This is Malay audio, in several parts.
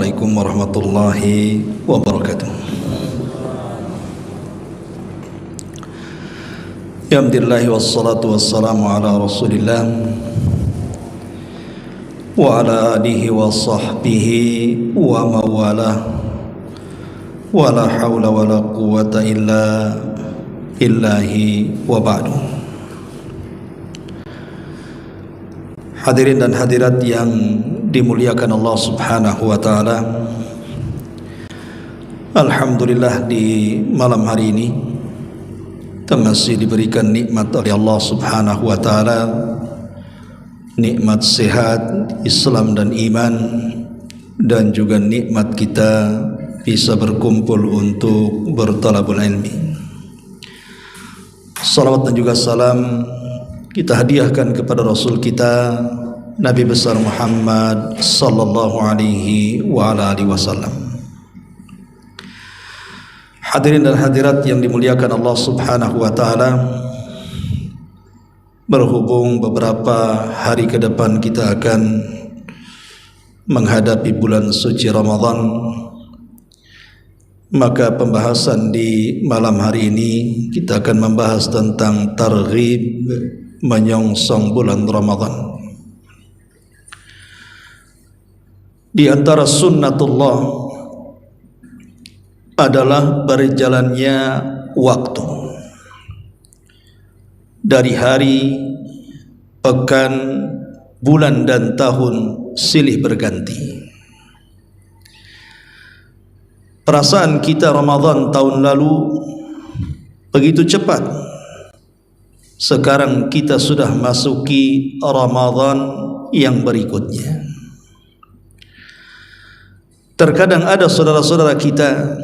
Assalamualaikum warahmatullahi wabarakatuh. Alhamdulillah wassalatu wassalamu ala Rasulillah wa ala alihi wa sahbihi wa mawalah wa la hawla wa la quwwata illa billahi wa ba'du. Hadirin dan hadirat yang dimuliakan Allah Subhanahu wa taala. Alhamdulillah di malam hari ini kita masih diberikan nikmat oleh Allah Subhanahu wa taala, nikmat sehat, Islam dan iman, dan juga nikmat kita bisa berkumpul untuk bertalabul ilmi. Salawat dan juga salam kita hadiahkan kepada Rasul kita Nabi besar Muhammad sallallahu alaihi wa ala alihi wasallam. Hadirin dan hadirat yang dimuliakan Allah Subhanahu wa taala, berhubung beberapa hari ke depan kita akan menghadapi bulan suci Ramadan, maka pembahasan di malam hari ini kita akan membahas tentang targhib menyongsong bulan Ramadan. Di antara sunnatullah adalah berjalannya waktu dari hari, pekan, bulan dan tahun silih berganti. Perasaan kita Ramadan tahun lalu begitu cepat. Sekarang kita sudah masuki Ramadan yang berikutnya. Terkadang ada saudara-saudara kita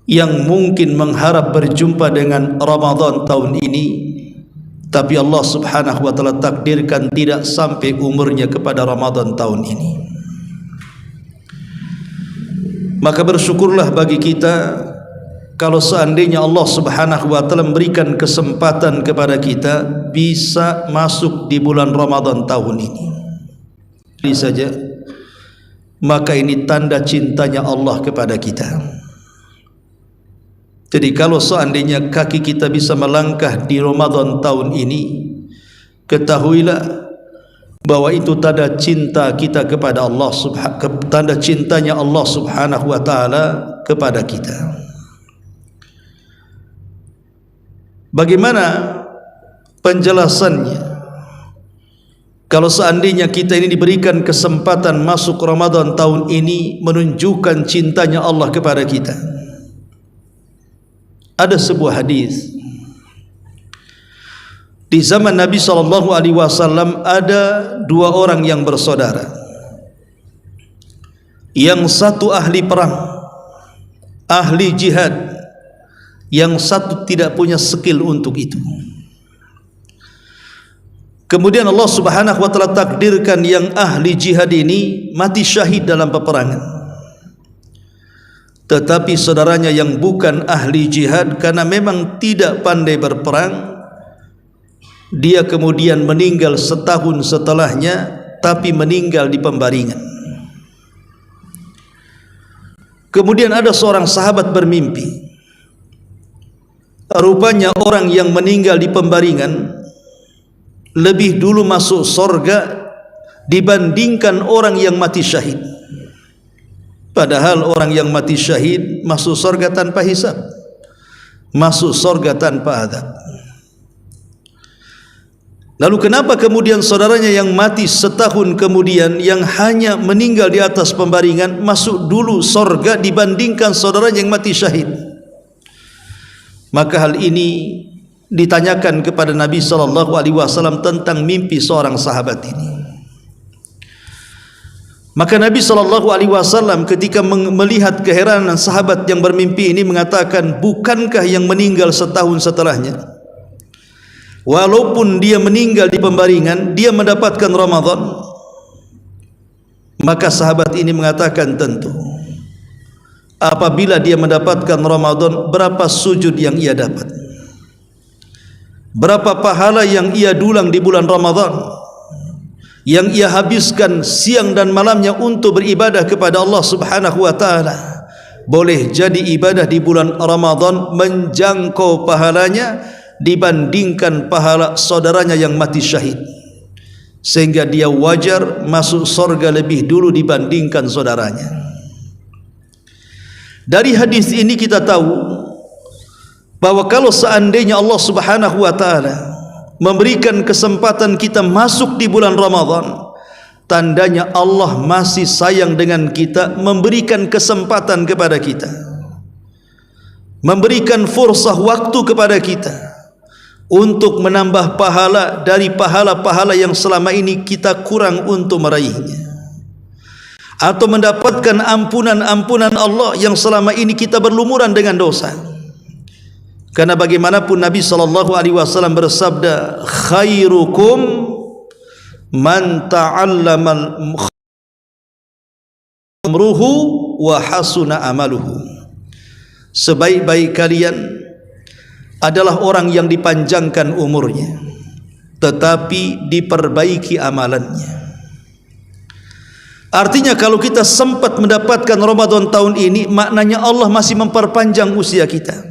yang mungkin mengharap berjumpa dengan Ramadan tahun ini, tapi Allah Subhanahu wa taala takdirkan tidak sampai umurnya kepada Ramadan tahun ini. Maka bersyukurlah bagi kita kalau seandainya Allah Subhanahu wa taala memberikan kesempatan kepada kita bisa masuk di bulan Ramadan tahun ini. Ini saja, maka ini tanda cintanya Allah kepada kita. Jadi kalau seandainya kaki kita bisa melangkah di Ramadan tahun ini, ketahuilah bahwa itu tanda cinta kita kepada Allah, tanda cintanya Allah Subhanahu wa taala kepada kita. Bagaimana penjelasannya? Kalau seandainya kita ini diberikan kesempatan masuk Ramadan tahun ini menunjukkan cintanya Allah kepada kita. Ada sebuah hadis di zaman Nabi sallallahu alaihi wasallam, ada dua orang yang bersaudara. Yang satu ahli perang, ahli jihad, yang satu tidak punya skill untuk itu. Kemudian Allah Subhanahu wa taala takdirkan yang ahli jihad ini mati syahid dalam peperangan. Tetapi saudaranya yang bukan ahli jihad, karena memang tidak pandai berperang, dia kemudian meninggal setahun setelahnya, tapi meninggal di pembaringan. Kemudian ada seorang sahabat bermimpi, rupanya orang yang meninggal di pembaringan lebih dulu masuk surga dibandingkan orang yang mati syahid. Padahal orang yang mati syahid masuk surga tanpa hisab, masuk surga tanpa azab. Lalu kenapa kemudian saudaranya yang mati setahun kemudian, yang hanya meninggal di atas pembaringan, masuk dulu surga dibandingkan saudaranya yang mati syahid? Maka hal ini ditanyakan kepada Nabi sallallahu alaihi wasallam tentang mimpi seorang sahabat ini. Maka Nabi sallallahu alaihi wasallam ketika melihat keheranan sahabat yang bermimpi ini mengatakan, bukankah yang meninggal setahun setelahnya, walaupun dia meninggal di pembaringan, dia mendapatkan Ramadan? Maka sahabat ini mengatakan, tentu. Apabila dia mendapatkan Ramadan, berapa sujud yang ia dapat, berapa pahala yang ia dulang di bulan Ramadan, yang ia habiskan siang dan malamnya untuk beribadah kepada Allah Subhanahu wa taala, boleh jadi ibadah di bulan Ramadan menjangkau pahalanya dibandingkan pahala saudaranya yang mati syahid, sehingga dia wajar masuk surga lebih dulu dibandingkan saudaranya. Dari hadis ini kita tahu bahwa kalau seandainya Allah Subhanahu wa taala memberikan kesempatan kita masuk di bulan Ramadan, tandanya Allah masih sayang dengan kita, memberikan kesempatan kepada kita, memberikan fursah waktu kepada kita untuk menambah pahala dari pahala-pahala yang selama ini kita kurang untuk meraihnya, atau mendapatkan ampunan-ampunan Allah yang selama ini kita berlumuran dengan dosa. Karena bagaimanapun Nabi SAW bersabda, khairukum man ta'allamal amruhu wa hasuna amaluhu. Sebaik-baik kalian adalah orang yang dipanjangkan umurnya tetapi diperbaiki amalannya. Artinya kalau kita sempat mendapatkan Ramadan tahun ini, maknanya Allah masih memperpanjang usia kita.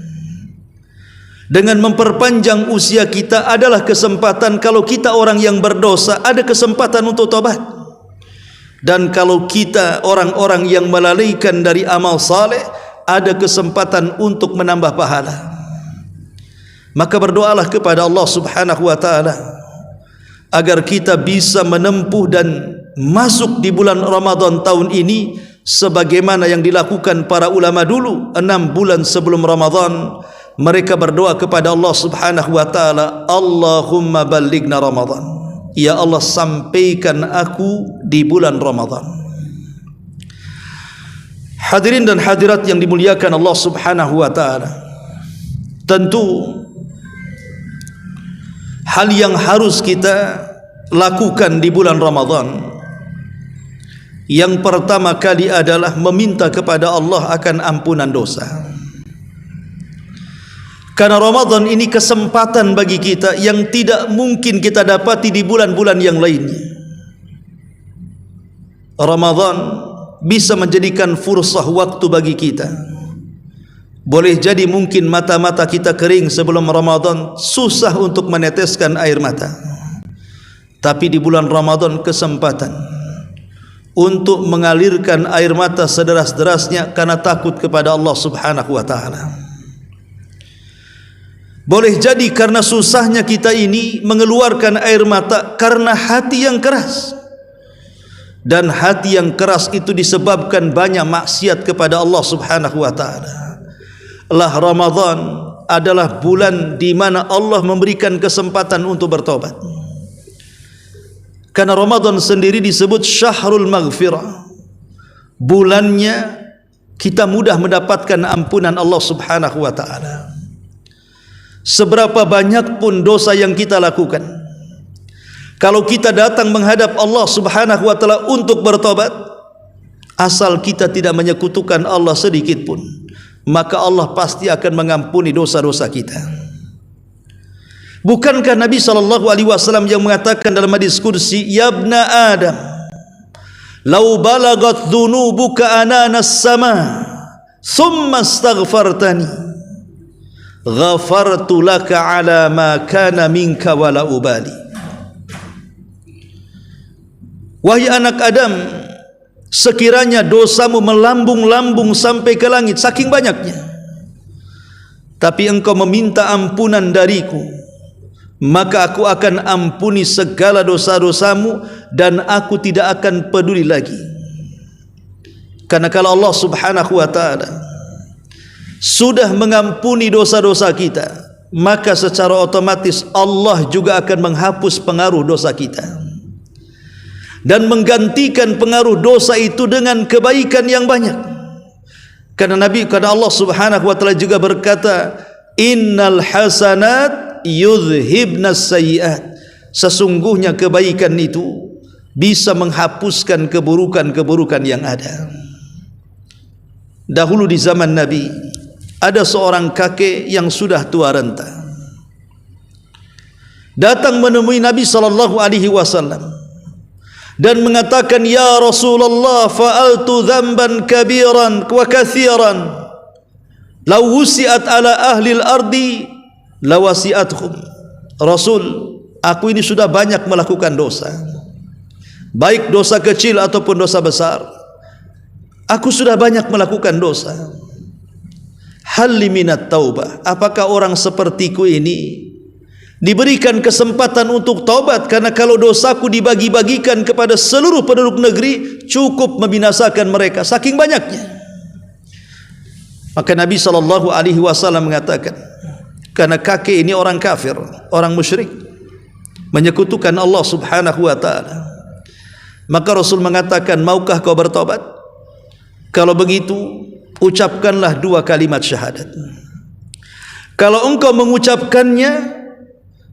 Dengan memperpanjang usia kita adalah kesempatan kalau kita orang yang berdosa, ada kesempatan untuk taubat. Dan kalau kita orang-orang yang melalaikan dari amal saleh, ada kesempatan untuk menambah pahala. Maka berdoalah kepada Allah Subhanahu wa taala agar kita bisa menempuh dan masuk di bulan Ramadan tahun ini sebagaimana yang dilakukan para ulama dulu. 6 bulan sebelum Ramadan mereka berdoa kepada Allah Subhanahu wa taala, Allahumma ballighna Ramadan, ya Allah sampaikan aku di bulan Ramadan. Hadirin dan hadirat yang dimuliakan Allah Subhanahu wa taala, tentu hal yang harus kita lakukan di bulan Ramadan yang pertama kali adalah meminta kepada Allah akan ampunan dosa. Karena Ramadan ini kesempatan bagi kita yang tidak mungkin kita dapati di bulan-bulan yang lainnya. Ramadan bisa menjadikan fursah waktu bagi kita. Boleh jadi mungkin mata-mata kita kering sebelum Ramadan, susah untuk meneteskan air mata. Tapi di bulan Ramadan kesempatan untuk mengalirkan air mata sederas-derasnya karena takut kepada Allah Subhanahu wa taala. Boleh jadi karena susahnya kita ini mengeluarkan air mata karena hati yang keras. Dan hati yang keras itu disebabkan banyak maksiat kepada Allah Subhanahu wa taala. Lah Ramadan adalah bulan di mana Allah memberikan kesempatan untuk bertobat. Karena Ramadan sendiri disebut syahrul maghfirah. Bulannya kita mudah mendapatkan ampunan Allah Subhanahu wa taala. Seberapa banyak pun dosa yang kita lakukan, kalau kita datang menghadap Allah Subhanahu wa taala untuk bertobat, asal kita tidak menyekutukan Allah sedikit pun, maka Allah pasti akan mengampuni dosa-dosa kita. Bukankah Nabi SAW yang mengatakan dalam hadis kursi, ya ibna Adam, lau balagat dhunubuka ananas sama thumma astaghfartani ghafartu laka ala ma kana minka wala ubali. Wahai anak Adam, sekiranya dosamu melambung-lambung sampai ke langit saking banyaknya, tapi engkau meminta ampunan dariku, maka aku akan ampuni segala dosa-dosamu dan aku tidak akan peduli lagi. Karena kalau Allah Subhanahu wa taala sudah mengampuni dosa-dosa kita, maka secara otomatis Allah juga akan menghapus pengaruh dosa kita dan menggantikan pengaruh dosa itu dengan kebaikan yang banyak. Karena Allah Subhanahu wa taala juga berkata, innal hasanat yudhibnas sayyiat, sesungguhnya kebaikan itu bisa menghapuskan keburukan-keburukan yang ada. Dahulu di zaman Nabi ada seorang kakek yang sudah tua renta, datang menemui Nabi SAW dan mengatakan, ya Rasulullah, fa'altu dzamban kabiran wa kathiran law wusi'at ala ahli al-ardi lawasi'athum. Rasul, aku ini sudah banyak melakukan dosa, baik dosa kecil ataupun dosa besar. Aku sudah banyak melakukan dosa. Hal minat taubah, apakah orang sepertiku ini diberikan kesempatan untuk taubat? Karena kalau dosaku dibagi-bagikan kepada seluruh penduduk negeri, cukup membinasakan mereka, saking banyaknya. Maka Nabi SAW mengatakan, karena kakek ini orang kafir, orang musyrik, menyekutukan Allah Subhanahu wa ta'ala, maka Rasul mengatakan, maukah kau bertobat? Kalau begitu, ucapkanlah 2 kalimat syahadat. Kalau engkau mengucapkannya,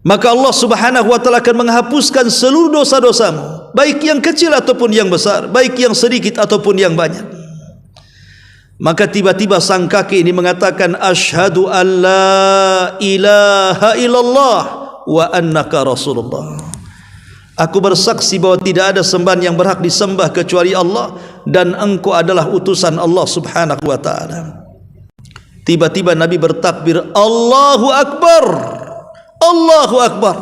maka Allah Subhanahu wa ta'ala akan menghapuskan seluruh dosa-dosamu, baik yang kecil ataupun yang besar, baik yang sedikit ataupun yang banyak. Maka tiba-tiba sang kakek ini mengatakan, asyhadu an la ilaha illallah wa annaka rasulullah. Aku bersaksi bahwa tidak ada sembahan yang berhak disembah kecuali Allah, dan engkau adalah utusan Allah Subhanahu wa ta'ala. Tiba-tiba Nabi bertakbir, Allahu Akbar, Allahu Akbar.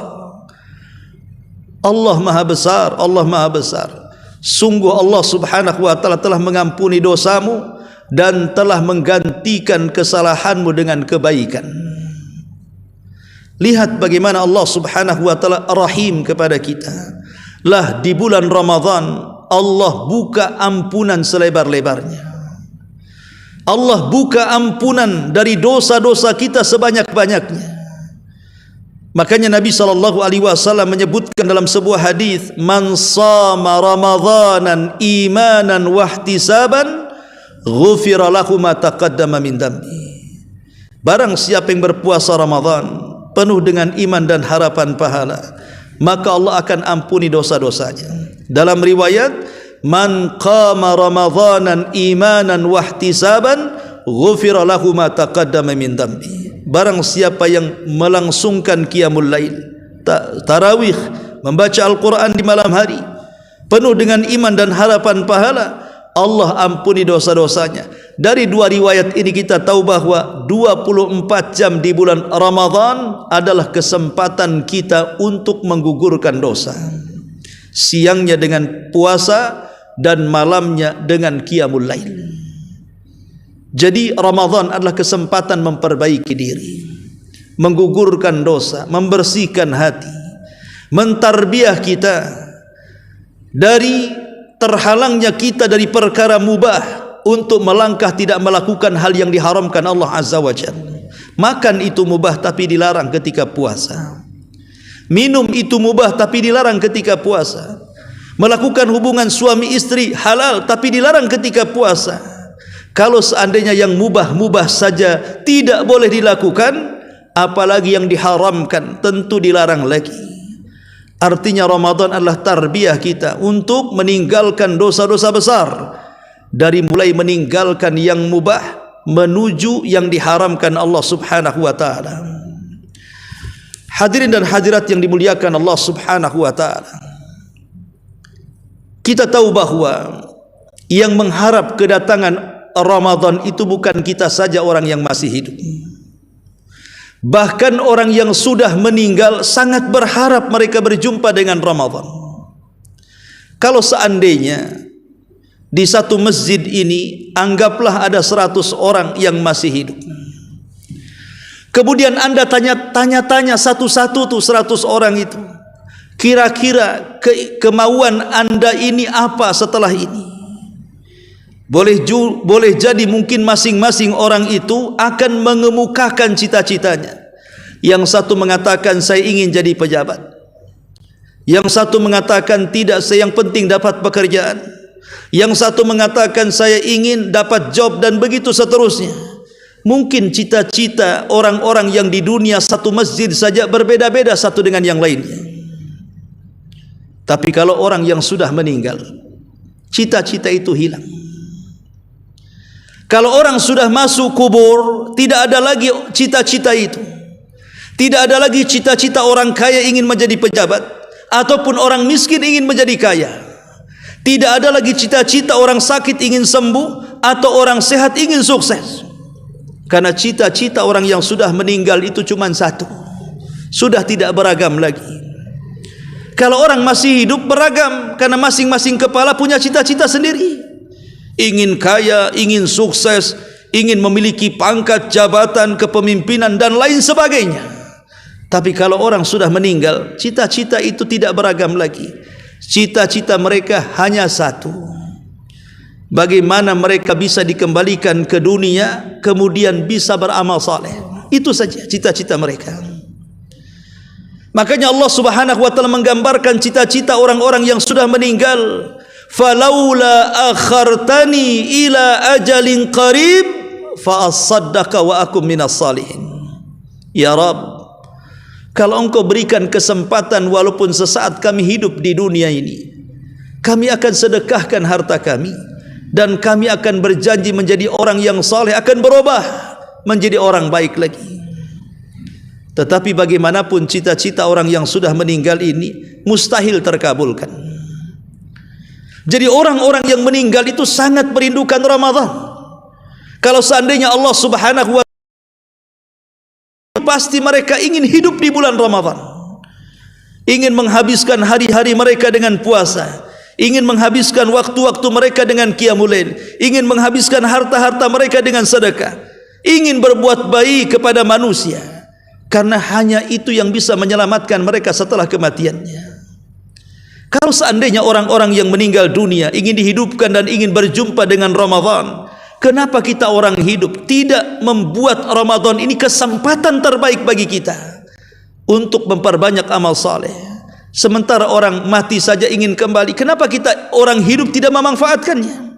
Allah maha besar, Allah maha besar. Sungguh Allah Subhanahu wa ta'ala telah mengampuni dosamu dan telah menggantikan kesalahanmu dengan kebaikan. Lihat bagaimana Allah Subhanahu wa ta'ala rahim kepada kita. Lah di bulan Ramadan Allah buka ampunan selebar-lebarnya. Allah buka ampunan dari dosa-dosa kita sebanyak-banyaknya. Makanya Nabi SAW menyebutkan dalam sebuah hadis, man shama ramadanan imanan wahtisaban ghufira lahu ma taqaddama min dambi. Barang siapa yang berpuasa Ramadan penuh dengan iman dan harapan pahala, maka Allah akan ampuni dosa-dosanya. Dalam riwayat, man qama ramadanan imanan wahtisaban ghufira lahu ma taqaddama min dambi. Barang siapa yang melangsungkan qiyamul lail, tarawih, membaca Al-Quran di malam hari, penuh dengan iman dan harapan pahala, Allah ampuni dosa-dosanya. Dari 2 riwayat ini kita tahu bahwa 24 jam di bulan Ramadan adalah kesempatan kita untuk menggugurkan dosa. Siangnya dengan puasa dan malamnya dengan qiyamul lail. Jadi Ramadan adalah kesempatan memperbaiki diri, menggugurkan dosa, membersihkan hati, mentarbiah kita dari terhalangnya kita dari perkara mubah untuk melangkah tidak melakukan hal yang diharamkan Allah Azza wa Jalla. Makan itu mubah tapi dilarang ketika puasa. Minum itu mubah tapi dilarang ketika puasa. Melakukan hubungan suami istri halal tapi dilarang ketika puasa. Kalau seandainya yang mubah-mubah saja tidak boleh dilakukan, apalagi yang diharamkan tentu dilarang lagi. Artinya Ramadan adalah tarbiyah kita untuk meninggalkan dosa-dosa besar, dari mulai meninggalkan yang mubah menuju yang diharamkan Allah Subhanahu wa ta'ala. Hadirin dan hadirat yang dimuliakan Allah Subhanahu wa ta'ala, kita tahu bahwa yang mengharap kedatangan Ramadan itu bukan kita saja orang yang masih hidup. Bahkan orang yang sudah meninggal sangat berharap mereka berjumpa dengan Ramadan. Kalau seandainya di satu masjid ini anggaplah ada 100 orang yang masih hidup, kemudian anda tanya-tanya satu-satu tuh 100 orang itu, kira-kira kemauan anda ini apa setelah ini? Boleh jadi mungkin masing-masing orang itu akan mengemukakan cita-citanya. Yang satu mengatakan saya ingin jadi pejabat, yang satu mengatakan tidak, saya yang penting dapat pekerjaan, yang satu mengatakan saya ingin dapat job, dan begitu seterusnya. Mungkin cita-cita orang-orang yang di dunia satu masjid saja berbeda-beda satu dengan yang lainnya. Tapi kalau orang yang sudah meninggal, cita-cita itu hilang. Kalau orang sudah masuk kubur, tidak ada lagi cita-cita itu. Tidak ada lagi cita-cita orang kaya ingin menjadi pejabat ataupun orang miskin ingin menjadi kaya. Tidak ada lagi cita-cita orang sakit ingin sembuh atau orang sehat ingin sukses. Karena cita-cita orang yang sudah meninggal itu cuma satu, sudah tidak beragam lagi. Kalau orang masih hidup beragam, karena masing-masing kepala punya cita-cita sendiri. Ingin kaya, ingin sukses, ingin memiliki pangkat, jabatan, kepemimpinan dan lain sebagainya. Tapi kalau orang sudah meninggal, cita-cita itu tidak beragam lagi. Cita-cita mereka hanya satu. Bagaimana mereka bisa dikembalikan ke dunia, kemudian bisa beramal saleh. Itu saja cita-cita mereka. Makanya Allah Subhanahu wa taala menggambarkan cita-cita orang-orang yang sudah meninggal. Falaula akhartani ila ajalin qarib fa asaddaqa wa akum minas salihin. Ya Rabb, kalau engkau berikan kesempatan walaupun sesaat kami hidup di dunia ini, kami akan sedekahkan harta kami dan kami akan berjanji menjadi orang yang saleh, akan berubah menjadi orang baik lagi. Tetapi bagaimanapun cita-cita orang yang sudah meninggal ini mustahil terkabulkan. Jadi orang-orang yang meninggal itu sangat merindukan Ramadan. Kalau seandainya Allah Subhanahu wa taala, pasti mereka ingin hidup di bulan Ramadan, ingin menghabiskan hari-hari mereka dengan puasa, ingin menghabiskan waktu-waktu mereka dengan qiyamul lail, ingin menghabiskan harta-harta mereka dengan sedekah, ingin berbuat baik kepada manusia, karena hanya itu yang bisa menyelamatkan mereka setelah kematiannya. Kalau seandainya orang-orang yang meninggal dunia ingin dihidupkan dan ingin berjumpa dengan Ramadan, kenapa kita orang hidup tidak membuat Ramadan ini kesempatan terbaik bagi kita untuk memperbanyak amal saleh? Sementara orang mati saja ingin kembali, kenapa kita orang hidup tidak memanfaatkannya?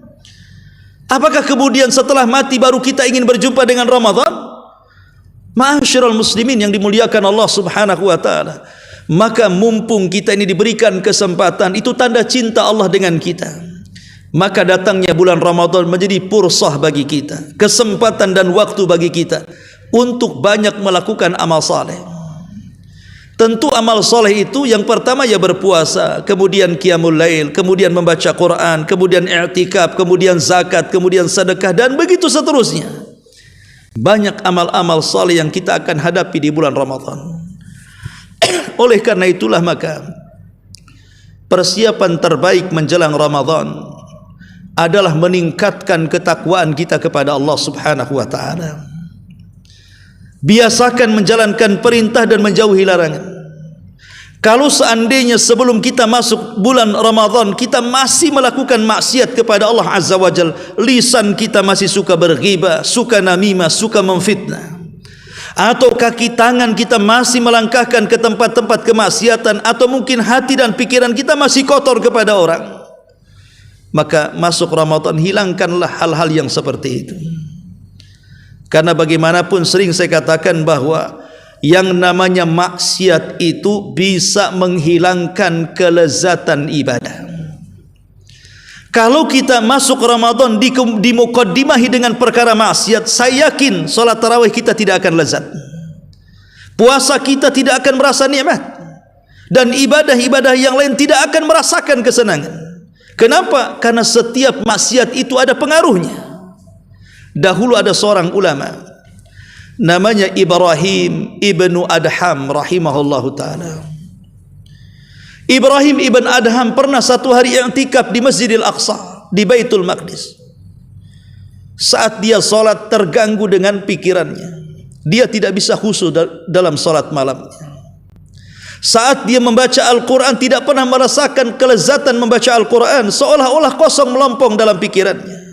Apakah kemudian setelah mati baru kita ingin berjumpa dengan Ramadan? Ma'asyiral muslimin yang dimuliakan Allah Subhanahu wa taala, maka mumpung kita ini diberikan kesempatan, itu tanda cinta Allah dengan kita. Maka datangnya bulan Ramadan menjadi fursah bagi kita, kesempatan dan waktu bagi kita untuk banyak melakukan amal saleh. Tentu amal saleh itu yang pertama ya berpuasa, kemudian qiyamul lail, kemudian membaca Quran, kemudian i'tikaf, kemudian zakat, kemudian sedekah dan begitu seterusnya. Banyak amal-amal saleh yang kita akan hadapi di bulan Ramadan. Oleh karena itulah maka persiapan terbaik menjelang Ramadan adalah meningkatkan ketakwaan kita kepada Allah Subhanahu wa taala. Biasakan menjalankan perintah dan menjauhi larangan. Kalau seandainya sebelum kita masuk bulan Ramadan kita masih melakukan maksiat kepada Allah Azza wa Jalla, lisan kita masih suka berghibah, suka namimah, suka memfitnah, atau kaki tangan kita masih melangkahkan ke tempat-tempat kemaksiatan, atau mungkin hati dan pikiran kita masih kotor kepada orang, maka masuk Ramadan hilangkanlah hal-hal yang seperti itu. Karena bagaimanapun sering saya katakan bahwa yang namanya maksiat itu bisa menghilangkan kelezatan ibadah. Kalau kita masuk Ramadan dimukaddimahi dengan perkara maksiat, saya yakin salat tarawih kita tidak akan lezat, puasa kita tidak akan merasa nikmat, dan ibadah-ibadah yang lain tidak akan merasakan kesenangan. Kenapa? Karena setiap maksiat itu ada pengaruhnya. Dahulu ada seorang ulama namanya Ibrahim ibnu Adham rahimahullahu ta'ala. Ibrahim ibn Adham pernah satu hari i'tikaf di Masjidil Aqsa di Baitul Maqdis. Saat dia salat terganggu dengan pikirannya, dia tidak bisa khusyuk dalam salat malamnya. Saat dia membaca Al-Quran tidak pernah merasakan kelezatan membaca Al-Quran, seolah-olah kosong melompong dalam pikirannya.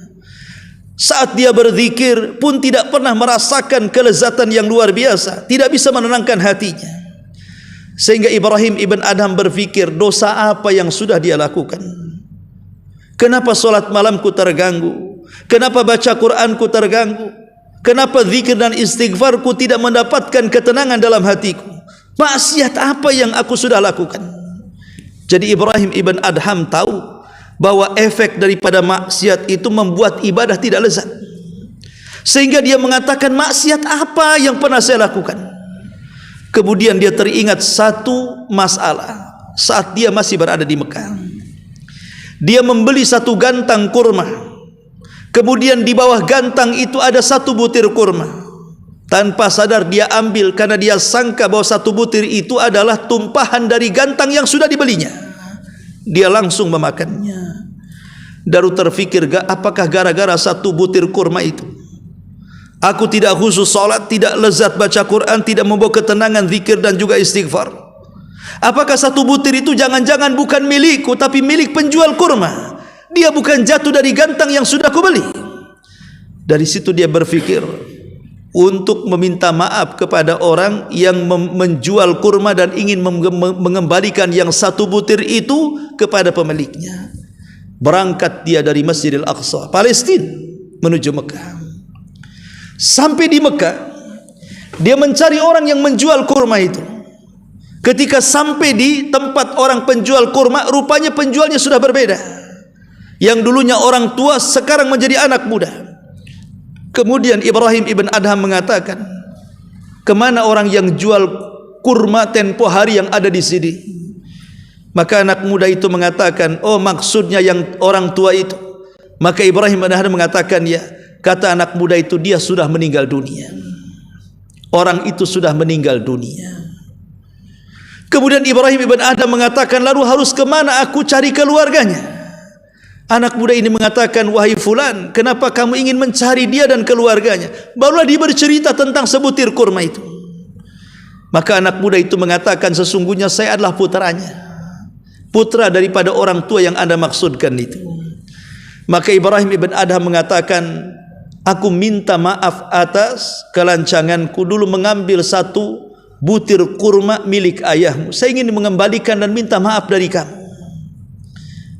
Saat dia berzikir pun tidak pernah merasakan kelezatan yang luar biasa, tidak bisa menenangkan hatinya. Sehingga Ibrahim ibn Adham berfikir, dosa apa yang sudah dia lakukan? Kenapa solat malamku terganggu? Kenapa baca Quranku terganggu? Kenapa zikir dan istighfarku tidak mendapatkan ketenangan dalam hatiku? Maksiat apa yang aku sudah lakukan? Jadi Ibrahim ibn Adham tahu bahwa efek daripada maksiat itu membuat ibadah tidak lezat, sehingga dia mengatakan, maksiat apa yang pernah saya lakukan? Kemudian dia teringat satu masalah saat dia masih berada di Mekah. Dia membeli satu gantang kurma, kemudian di bawah gantang itu ada satu butir kurma. Tanpa sadar dia ambil karena dia sangka bahwa satu butir itu adalah tumpahan dari gantang yang sudah dibelinya. Dia langsung memakannya. Baru terfikir, apakah gara-gara satu butir kurma itu aku tidak khusus salat, tidak lezat baca Quran, tidak membawa ketenangan zikir dan juga istighfar? Apakah satu butir itu jangan-jangan bukan milikku tapi milik penjual kurma? Dia bukan jatuh dari gantang yang sudah aku beli. Dari situ dia berfikir untuk meminta maaf kepada orang yang menjual kurma dan ingin mengembalikan yang satu butir itu kepada pemiliknya. Berangkat dia dari Masjidil Aqsa, Palestina, menuju Mekah. Sampai di Mekah, dia mencari orang yang menjual kurma itu. Ketika sampai di tempat orang penjual kurma, rupanya penjualnya sudah berbeda. Yang dulunya orang tua, sekarang menjadi anak muda. Kemudian Ibrahim ibn Adham mengatakan, kemana orang yang jual kurma tempo hari yang ada di sini? Maka anak muda itu mengatakan, oh maksudnya yang orang tua itu. Maka Ibrahim ibn Adham mengatakan, ya. Kata anak muda itu, dia sudah meninggal dunia. Orang itu sudah meninggal dunia. Kemudian Ibrahim ibn Adham mengatakan, lalu harus kemana aku cari keluarganya? Anak muda ini mengatakan, wahai fulan, kenapa kamu ingin mencari dia dan keluarganya? Barulah dia bercerita tentang sebutir kurma itu. Maka anak muda itu mengatakan, sesungguhnya saya adalah putranya, putra daripada orang tua yang Anda maksudkan itu. Maka Ibrahim ibn Adham mengatakan, aku minta maaf atas kelancanganku dulu mengambil satu butir kurma milik ayahmu. Saya ingin mengembalikan dan minta maaf dari kamu.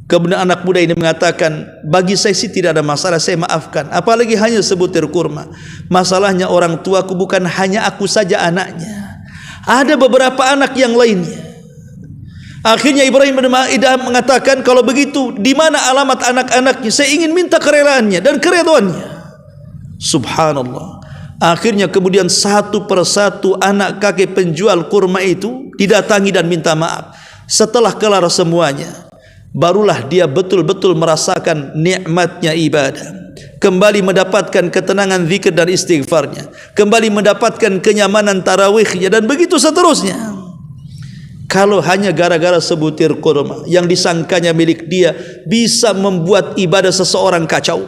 Kemudian anak muda ini mengatakan, bagi saya sih tidak ada masalah, saya maafkan. Apalagi hanya sebutir kurma. Masalahnya orang tuaku bukan hanya aku saja anaknya, ada beberapa anak yang lainnya. Akhirnya Ibrahim bin Adham mengatakan, kalau begitu di mana alamat anak-anaknya? Saya ingin minta kerelaannya dan keredoannya. Subhanallah. Akhirnya kemudian satu persatu anak kakek penjual kurma itu didatangi dan minta maaf. Setelah kelar semuanya, barulah dia betul-betul merasakan nikmatnya ibadah, kembali mendapatkan ketenangan zikir dan istighfarnya, kembali mendapatkan kenyamanan tarawihnya, dan begitu seterusnya. Kalau hanya gara-gara sebutir kurma yang disangkanya milik dia bisa membuat ibadah seseorang kacau,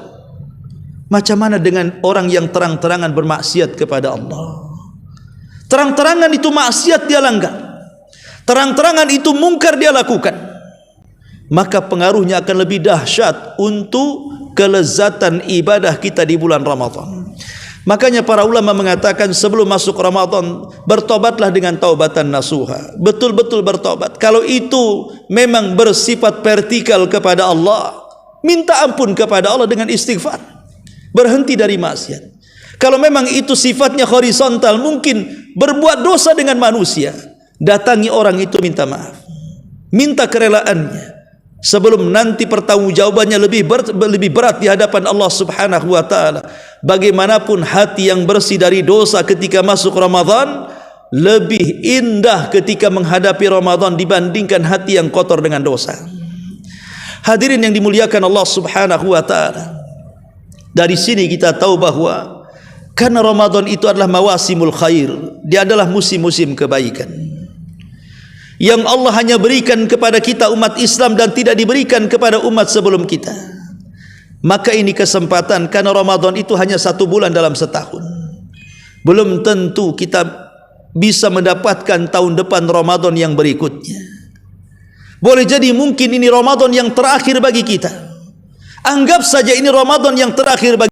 macam mana dengan orang yang terang-terangan bermaksiat kepada Allah? Terang-terangan itu maksiat dia langgar, terang-terangan itu mungkar dia lakukan, maka pengaruhnya akan lebih dahsyat untuk kelezatan ibadah kita di bulan Ramadan. Makanya para ulama mengatakan sebelum masuk Ramadan, bertobatlah dengan taubatan nasuha, betul-betul bertobat. Kalau itu memang bersifat vertikal kepada Allah, minta ampun kepada Allah dengan istighfar, berhenti dari maksiat. Kalau memang itu sifatnya horizontal, mungkin berbuat dosa dengan manusia, datangi orang itu minta maaf, minta kerelaannya, sebelum nanti pertanggungjawabannya lebih berat di hadapan Allah Subhanahu wa taala. Bagaimanapun hati yang bersih dari dosa ketika masuk Ramadan lebih indah ketika menghadapi Ramadan dibandingkan hati yang kotor dengan dosa. Hadirin yang dimuliakan Allah Subhanahu wa taala, dari sini kita tahu bahwa karena Ramadan itu adalah mawasimul khair, dia adalah musim-musim kebaikan yang Allah hanya berikan kepada kita umat Islam dan tidak diberikan kepada umat sebelum kita. Maka ini kesempatan, karena Ramadan itu hanya 1 bulan dalam setahun. Belum tentu kita bisa mendapatkan tahun depan Ramadan yang berikutnya. Boleh jadi mungkin ini Ramadan yang terakhir bagi kita. Anggap saja ini Ramadan yang terakhir bagi